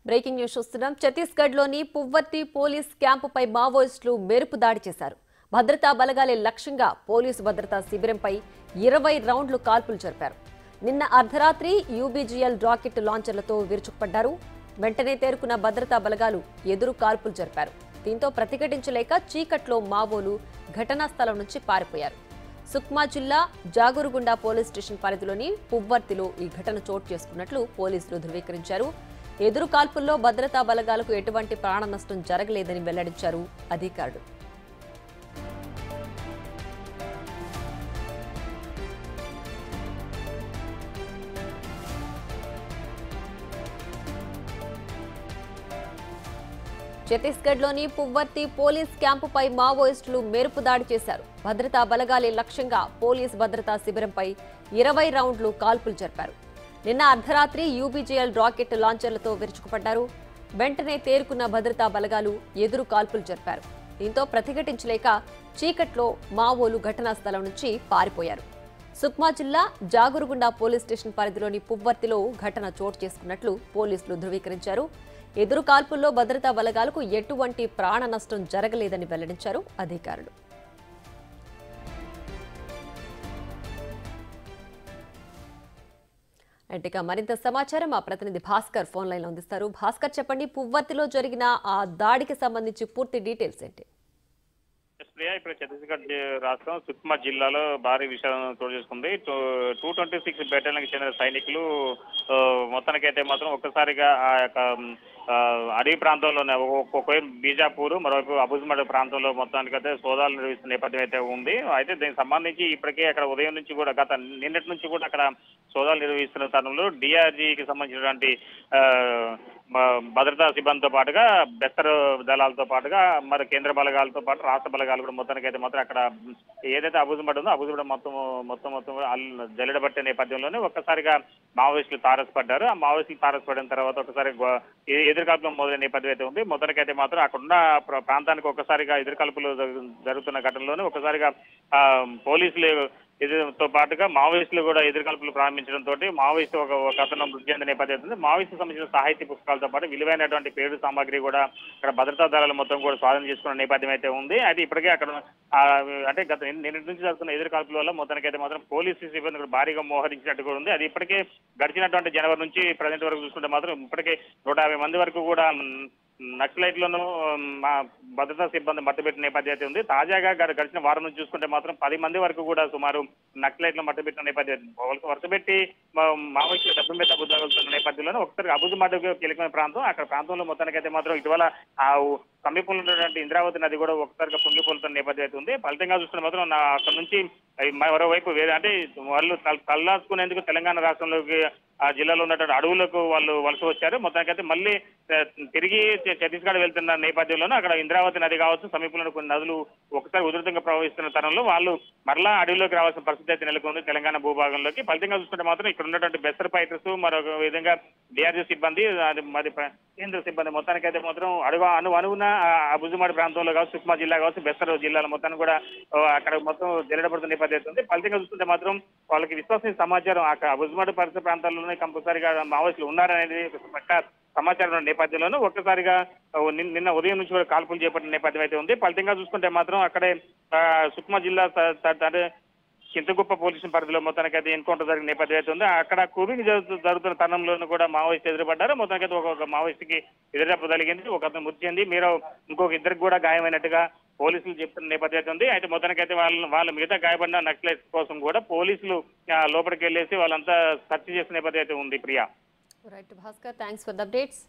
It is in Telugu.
బ్రేకింగ్ న్యూస్ చూస్తున్నాం. ఛత్తీస్గఢ్లోని పువ్వర్తి పోలీస్ క్యాంపుపై మావోయిస్టులు మెరుపు దాడి చేశారు. భద్రతా బలగాలే లక్ష్యంగా పోలీసు భద్రతా శిబిరంపై 20 రౌండ్లు కాల్పులు జరిపారు. నిన్న అర్ధరాత్రి యూబీజీఎల్ రాకెట్ లాంచర్లతో విరుచుకుపడ్డారు. వెంటనే తేరుకున్న భద్రతా బలగాలు ఎదురు కాల్పులు జరిపారు. దీంతో ప్రతిఘటించలేక చీకట్లో మావోలు ఘటనా స్థలం నుంచి పారిపోయారు. సుక్మా జిల్లా జాగురుగుండా పోలీస్ స్టేషన్ పరిధిలోని పువ్వర్తిలో ఈ ఘటన చోటు చేసుకున్నట్లు పోలీసులు ధృవీకరించారు. ఎదురు కాల్పుల్లో భద్రతా బలగాలకు ఎటువంటి ప్రాణ నష్టం జరగలేదని వెల్లడించారు అధికారులు. ఛత్తీస్గఢ్లోని పువ్వర్తి పోలీస్ క్యాంపుపై మావోయిస్టులు మెరుపు దాడి చేశారు. భద్రతా బలగాలే లక్ష్యంగా పోలీస్ భద్రతా శిబిరంపై 20 రౌండ్లు కాల్పులు జరిపారు. నిన్న అర్ధరాత్రి యూబీజీఎల్ రాకెట్ లాంచర్లతో విరుచుకుపడ్డారు. వెంటనే తేరుకున్న భద్రతా బలగాలు ఎదురు కాల్పులు జరిపారు. దీంతో ప్రతిఘటించలేక చీకట్లో మావోలు ఘటనా స్థలం నుంచి పారిపోయారు. సుక్మా జిల్లా జాగురుగుండా పోలీస్ స్టేషన్ పరిధిలోని పువ్వర్తిలో ఘటన చోటు చేసుకున్నట్లు పోలీసులు ధృవీకరించారు. ఎదురు కాల్పుల్లో భద్రతా బలగాలకు ఎటువంటి ప్రాణ నష్టం జరగలేదని వెల్లడించారు అధికారులు. అంటే మరింత సమాచారం మా ప్రతినిధి భాస్కర్ ఫోన్ లైన్ లో అందిస్తారు. భాస్కర్, చెప్పండి, పువ్వర్తిలో జరిగిన ఆ దాడికి సంబంధించి పూర్తి డీటెయిల్స్ ఏంటి? ఇప్పుడు ఛత్తీస్గఢ్ రాష్ట్రం సుక్మా జిల్లాలో భారీ విషయం చోటు చేసుకుంది. 226 బెటాలియన్కి చెందిన సైనికులు మొత్తానికైతే మాత్రం ఒక్కసారిగా ఆ యొక్క అడవి ప్రాంతంలోనే ఒకవైపు బీజాపూర్, మరోవైపు అబుజ్మడ్ ప్రాంతంలో మొత్తానికైతే సోదాలు నిర్వహిస్తున్న నేపథ్యం అయితే ఉంది. అయితే దీనికి సంబంధించి ఇప్పటికే అక్కడ ఉదయం నుంచి కూడా నిన్నటి నుంచి కూడా అక్కడ సోదాలు నిర్వహిస్తున్న తరుణంలో డిఆర్జీకి సంబంధించినటువంటి భద్రతా సిబ్బందితో పాటుగా బెస్తర్ దళాలతో పాటుగా మరి కేంద్ర బలగాలతో పాటు రాష్ట్ర బలగాలు కూడా మొత్తానికైతే మాత్రం అక్కడ ఏదైతే అబుజ్మడ్ ఉందో అబుజ్మడ్ మొత్తం జల్లెడబట్టే నేపథ్యంలోనే ఒక్కసారిగా మావోయిస్టులు తారసపడ్డారు. ఆ మావోయిస్టులు తారసపడిన తర్వాత ఒకసారి ఎదురుకాల్పులు మొదలైన నేపథ్యం అయితే ఉంది. మొదటికైతే మాత్రం అక్కడున్న ప్రాంతానికి ఒక్కసారిగా ఎదురుకాల్పులు జరుగుతున్న ఘటనలోనే ఒకసారిగా పోలీసులు తో పాటుగా మావోయిస్టులు కూడా ఎదురుకాల్పులు ప్రారంభించడంతో మావోయిస్టు ఒక అతను మృతి చెందిన నేపథ్యం మావోయిస్టు సంబంధించిన సాహిత్య పుస్తకాలతో పాటు విలువైనటువంటి పేరు సామాగ్రి కూడా అక్కడ భద్రతా దళాలు మొత్తం కూడా స్వాధీనం చేసుకున్న నేపథ్యం అయితే ఉంది. అయితే ఇప్పటికే అక్కడ అంటే నిన్నటి నుంచి జరుగుతున్న ఎదురుకాల్పుల వల్ల మొత్తానికైతే మాత్రం పోలీసు సిబ్బంది కూడా భారీగా మోహరించినట్టు కూడా ఉంది. అది ఇప్పటికే గడిచినటువంటి జనవరి నుంచి ప్రజెంట్ వరకు చూసుకుంటే మాత్రం ఇప్పటికే 150 మంది వరకు కూడా నక్సలైట్లను మా భద్రతా సిబ్బంది మట్టుబెట్టిన నేపథ్యం అయితే ఉంది. తాజాగా గడిచిన వారం నుంచి చూసుకుంటే మాత్రం 10 మంది వరకు కూడా సుమారు నక్సలైట్లను మట్టుబెట్టిన నేపథ్యం వరుసపెట్టి మావోయిస్టులు డబ్బు మీద డబ్బు తగులుతున్న నేపథ్యంలోనే ఒకసారి అబుజ్మడ్ కీలకమైన ప్రాంతం. అక్కడ ప్రాంతంలో మొత్తానికైతే మాత్రం ఇటీవల ఆ సమీపంలో ఉన్నటువంటి ఇంద్రావతి నది కూడా ఒకసారిగా పొంగిపోతున్న నేపథ్యం అయితే ఉంది. ఫలితంగా చూసుకుంటే మాత్రం అక్కడ నుంచి మరోవైపు అంటే వాళ్ళు తల్లాసుకునేందుకు తెలంగాణ రాష్ట్రంలోకి ఆ జిల్లాలో ఉన్నటువంటి అడవులకు వాళ్ళు వలస వచ్చారు. మొత్తానికైతే మళ్ళీ తిరిగి ఛత్తీస్గఢ్ వెళ్తున్న నేపథ్యంలోనే అక్కడ ఇంద్రావతి నది కావచ్చు, సమీపంలో కొన్ని నదులు ఒకసారి ఉధృతంగా ప్రవహిస్తున్న తరంలో వాళ్ళు మరలా అడవిలోకి రావాల్సిన పరిస్థితి అయితే నెలకొంది తెలంగాణ భూభాగంలోకి. ఫలితంగా చూసుకుంటే మాత్రం ఇక్కడ ఉన్నటువంటి బెస్తర్ ఫైటర్స్, మరొక విధంగా డిఆర్జీ సిబ్బంది, మరి కేంద్ర సిబ్బంది మొత్తానికైతే మాత్రం అనువున అబుజ్మడ్ ప్రాంతంలో కావచ్చు, సుక్మా జిల్లా కావచ్చు, బెస్తర్ జిల్లాల మొత్తాన్ని కూడా అక్కడ మొత్తం జల్లెడబడుతున్న నేపథ్యం ఉంది. ఫలితంగా చూస్తుంటే మాత్రం వాళ్ళకి విశ్వసనీయ సమాచారం అక్కడ అబుజ్మడ్ పరిసర ప్రాంతాల్లోనే కంపల్సరిగా మావోయిస్టులు ఉన్నారనేది పక్క సమాచారం ఉన్న నేపథ్యంలోనూ ఒక్కసారిగా నిన్న ఉదయం నుంచి కూడా కాల్పులు చేపట్టిన నేపథ్యం అయితే ఉంది. ఫలితంగా చూసుకుంటే మాత్రం అక్కడే సుక్మా జిల్లా చింతగుప్ప పోలీసు పరిధిలో మొత్తానికైతే ఎన్కౌంటర్ జరిగిన నేపథ్యం అయితే ఉంది. అక్కడ కూబింగ్ జరుగుతున్న తరుణంలోనూ కూడా మావోయిస్టు ఎదురుపడ్డారు. మొత్తానికైతే ఒక మావోయిస్టుకి ఎదురుదెబ్బ తగిలింది, ఒక అతను మృతి చెంది ఇంకొక ఇద్దరికి కూడా గాయమైనట్టుగా పోలీసులు చెప్తున్న నేపథ్యం ఉంది. అయితే మొత్తానికైతే వాళ్ళ మిగతా గాయపడిన నక్సలైట్స్ కోసం కూడా పోలీసులు లోపలికి వెళ్ళేసి వాళ్ళంతా సెర్చ్ చేసిన నేపథ్యం అయితే ఉంది. Priya. Right Bhaskar, thanks for the updates.